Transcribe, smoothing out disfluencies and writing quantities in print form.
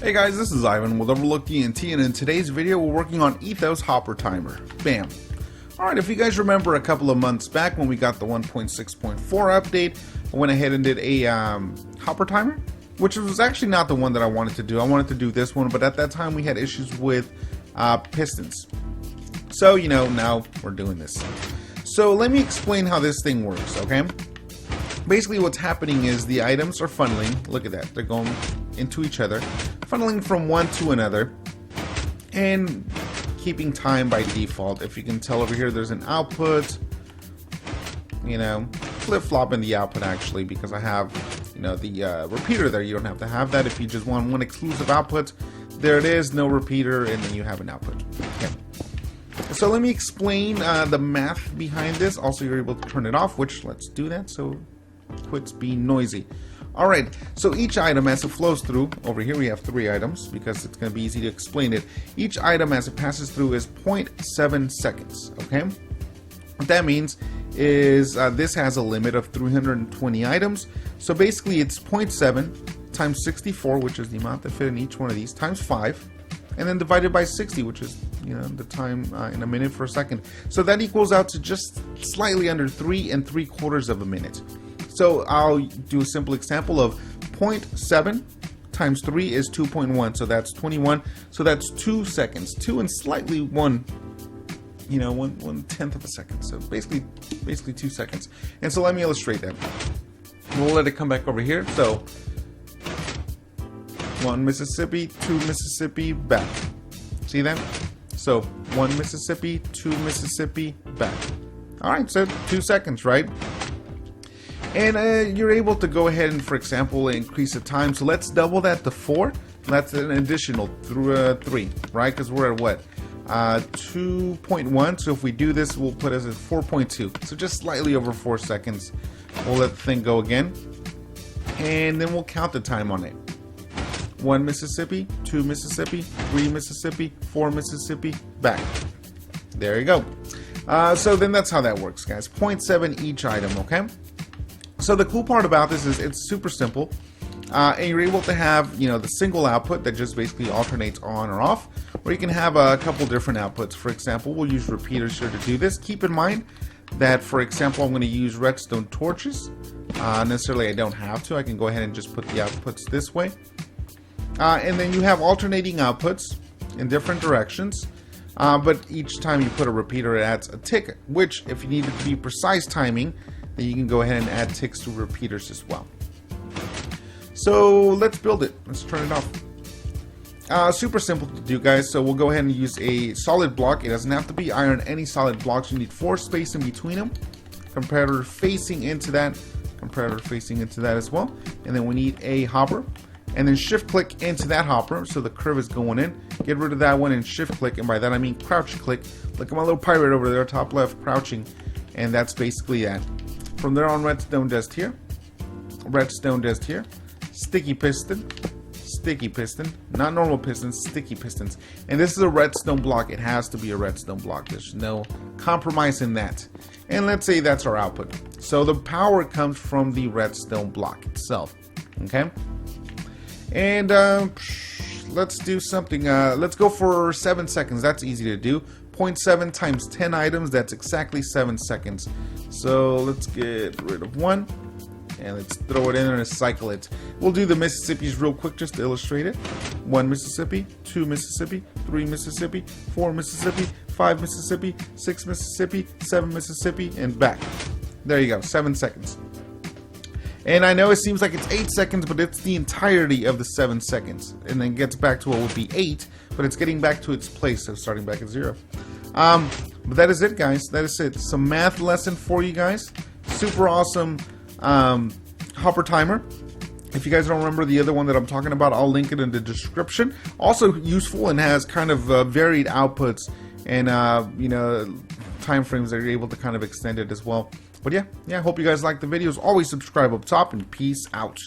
Hey guys, this is Ivan with OverlookeDENT, and in today's video we're working on Ethos Hopper Timer. Bam! Alright, if you guys remember a couple of months back when we got the 1.6.4 update, I went ahead and did a Hopper Timer, which was actually not the one that I wanted to do. I wanted to do this one, but at that time we had issues with pistons. So, you know, now we're doing this. So let me explain how this thing works, okay? Basically what's happening is the items are funneling. Look at that. They're going into each other, funneling from one to another, and keeping time by default. If you can tell over here, there's an output, you know, flip-flopping the output actually, because I have, you know, the repeater there. You don't have to have that. If you just want one exclusive output, there it is, no repeater, and then you have an output. Okay. So let me explain the math behind this. Also, you're able to turn it off, which let's do that so it quits being noisy. Alright, so each item as it flows through, over here we have 3 items because it's going to be easy to explain it. Each item as it passes through is 0.7 seconds, okay? What that means is this has a limit of 320 items. So basically it's 0.7 times 64, which is the amount that fit in each one of these, times 5, and then divided by 60, which is, you know, the time in a minute per second. So that equals out to just slightly under 3 3/4 of a minute. So I'll do a simple example of 0.7 times 3 is 2.1, so that's 21. So that's 2 seconds, 2 and slightly 1, you know, 1/10 of a second. So basically 2 seconds. And so let me illustrate that. We'll let it come back over here. So 1 Mississippi, 2 Mississippi, back. See that? So 1 Mississippi, 2 Mississippi, back. All right, so 2 seconds, right? And you're able to go ahead and, for example, increase the time. So let's double that to 4. That's an additional 3, right? Because we're at what? 2.1. So if we do this, we'll put us at 4.2. So just slightly over 4 seconds. We'll let the thing go again. And then we'll count the time on it. 1 Mississippi, 2 Mississippi, 3 Mississippi, 4 Mississippi, back. There you go. So then that's how that works, guys. 0.7 each item, okay? So the cool part about this is it's super simple, and you're able to have, you know, the single output that just basically alternates on or off, or you can have a couple different outputs. For example, we'll use repeaters here to do this. Keep in mind that, for example, I'm going to use redstone torches. Necessarily I don't have to. I can go ahead and just put the outputs this way. And then you have alternating outputs in different directions, but each time you put a repeater, it adds a tick, which if you need it to be precise timing, then you can go ahead and add ticks to repeaters as well. So let's build it. Let's turn it off. Super simple to do, guys. So we'll go ahead and use a solid block. It doesn't have to be iron. Any solid blocks, you need 4 space in between them. Comparator facing into that. Comparator facing into that as well. And then we need a hopper. And then shift click into that hopper so the curve is going in. Get rid of that one and shift click, and by that I mean crouch click. Look at my little pirate over there, top left, crouching. And that's basically that. From there on, redstone dust here, sticky piston, not normal pistons, sticky pistons. And this is a redstone block. It has to be a redstone block. There's no compromise in that. And let's say that's our output. So the power comes from the redstone block itself. Okay. And let's do something. Let's go for 7 seconds. That's easy to do. 0.7 times 10 items, that's exactly 7 seconds. So let's get rid of 1 and let's throw it in there and cycle it. We'll do the Mississippis real quick just to illustrate it. 1 Mississippi, 2 Mississippi, 3 Mississippi, 4 Mississippi, 5 Mississippi, 6 Mississippi, 7 Mississippi, and back. There you go, 7 seconds. And I know it seems like it's 8 seconds, but it's the entirety of the 7 seconds. And then gets back to what would be 8, but it's getting back to its place, so starting back at 0. But that is it, guys. That is it. Some math lesson for you guys. Super awesome hopper timer. If you guys don't remember the other one that I'm talking about, I'll link it in the description. Also useful and has kind of varied outputs and, you know, time frames that you're able to kind of extend it as well. But yeah, hope you guys like the videos. Always subscribe up top, and peace out.